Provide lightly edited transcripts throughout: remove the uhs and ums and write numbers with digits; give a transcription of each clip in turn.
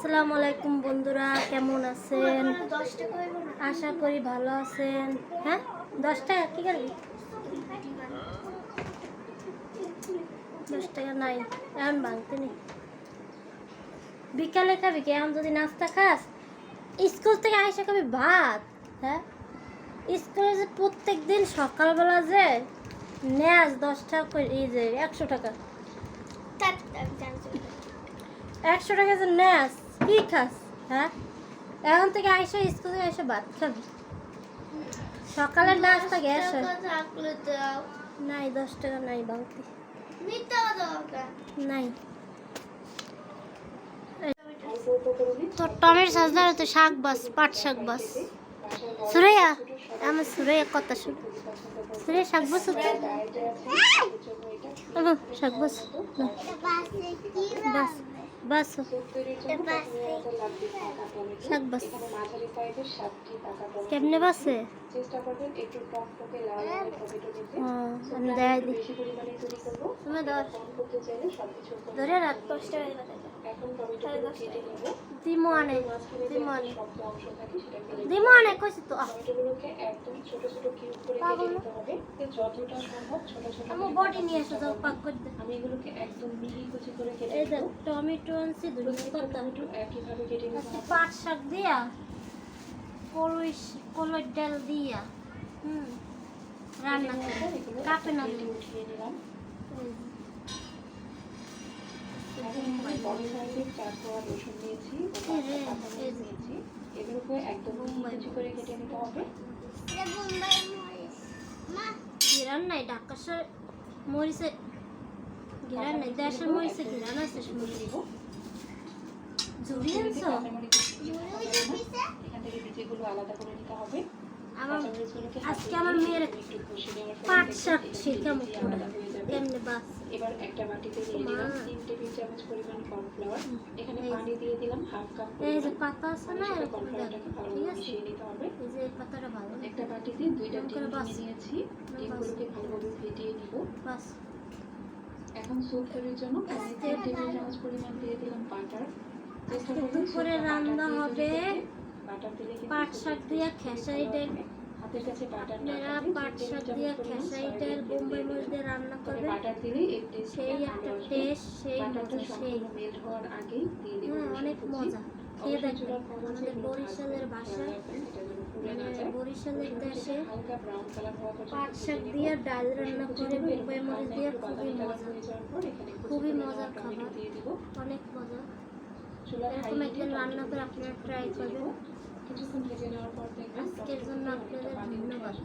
আসসালামু আলাইকুম বন্ধুরা, কেমন আছেন? আশা করি ভালো আছেন। হ্যাঁ 10 টাকা কি করবি? 10 টাকা নাই, এখন ভাঙতে নেই। বিকালে খাবি কি? এখন যদি নাস্তা খাস, স্কুল থেকে আইসা খাবি ভাত। হ্যাঁ, স্কুলে যে প্রত্যেক দিন সকালবেলা যে নেস 10 টাকা করে, এই যে 100 টাকা 100 টাকা যে নেস, কি খাস? হ্যাঁ, এখন থেকে আইসা স্কুল থেকে আইসা ভাত খাবি। সকালের নাস্তা গ্যাস নাই, 10 টাকা নাই ভাঙতি নাই। তো টমেটো সাজদার তো শাক বাস, পাট শাক বাস। সুরাইয়া, আমার সুরাইয়া কথা শুন। সুরাইয়া শাক বাস হচ্ছে শাক বাস বাস বাস শাক বাস কেমনে বাসে? আমি দেয় দিই, তুমি ধরে রাত 10 টাকা দিমনে কইছি তো। আমার বডি নিয়ে এসে দাও, পাক করে দে। আমি এগুলোকে একদম মিহি কুচি করে কেটে এই দেখ, টমেটো আনছি, ধনিয়া পাতা একইভাবে কেটে নিতে হবে। পাট শাক দিয়া, কলই ডাল দিয়া রান্না করে কাপে না উঠিয়ে নিলাম। বড় সাইজের 4 কোয়া রসুন নিয়েছি, নিয়েছি। এগুলোকে একদম কুচি করে কেটে নিতে হবে। ঘেরান নাই, ঢাকা শহর মরিচে ঘেরান নাই, দেশের মরিচে ঘেরান আছে। ঝুড়ি আনছো? এখান থেকে বীজগুলো আলাদা করে নিতে হবে। আজকে আমার মেয়ের পাট শাক শেখাবো কেমনে বাস। এবার একটা বাটিতে দিয়ে দিলাম 3 টেবিল চামচ পরিমাণ কর্নফ্লাওয়ার। এখানে পানি দিয়ে দিলাম হাফ কাপ। এই যে পাতা আছে না, কর্নফ্লাওয়ারটাকে ভালো মিশিয়ে নিতে হবে। এই যে পাতাটা ভালো। একটা বাটিতে 2টা ডিম নিয়ে নিয়েছি, ডিমগুলোকে ভালোভাবে ফেটিয়ে নিব। বাস এখন স্যুপ তৈরির জন্য 3 টেবিল চামচ পরিমাণ দিয়ে দিলাম বাটার। চেষ্টা করব করে রান্না হবে পাট শাক দিয়ে খেসারি ডাল। হাতের কাছে বাটার না, পাট শাক দিয়ে খেসারি ডাল বোম্বাই মরিচ দিয়ে রান্না করবে। বাটার দিলে এই টেস্ট, সেই একটা টেস্ট, সেই মজা, সেই মেল্ট হওয়ার আগেই দিয়ে দিব। অনেক মজা, খেয়ে দেখবেন। আমাদের বরিশালের ভাষায়, বরিশালের দেশে পাট শাক দিয়ে ডাল রান্না করে বোম্বাই মরিচ দিয়ে খুবই মজার খাবার, অনেক মজা। এরকম একদিন রান্না করে আপনারা ট্রাই করবেন। আজকের জন্য আপনাদের ধন্যবাদ।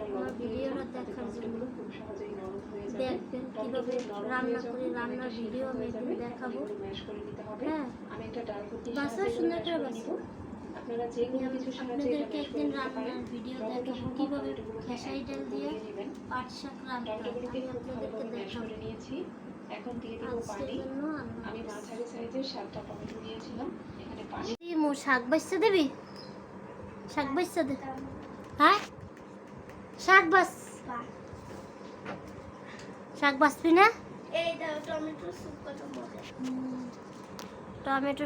আমার ভিডিওটা দেখার জন্য দেখবেন কিভাবে রান্না করি, রান্নার ভিডিও আমি একদিন দেখাবো। হ্যাঁ, বাসা সুন্দর করে বাসা। আপনাদেরকে একদিন রান্নার ভিডিও দেখাবো, কিভাবে খেসারি ডাল দিয়ে পাট শাক রান্না আমি আপনাদেরকে দেখাবো। এখন দিয়ে দিব পানি। আমি মাঝারি সাইজের 7টা টমেটো নিয়েছিলাম। এখানে পানি মো শাক বাছতে দিবি, শাক বাছতে দে। হ্যাঁ, শাক বাছ, শাক বাছবি না? এই দাও টমেটো স্যুপ কত মজা। টমেটো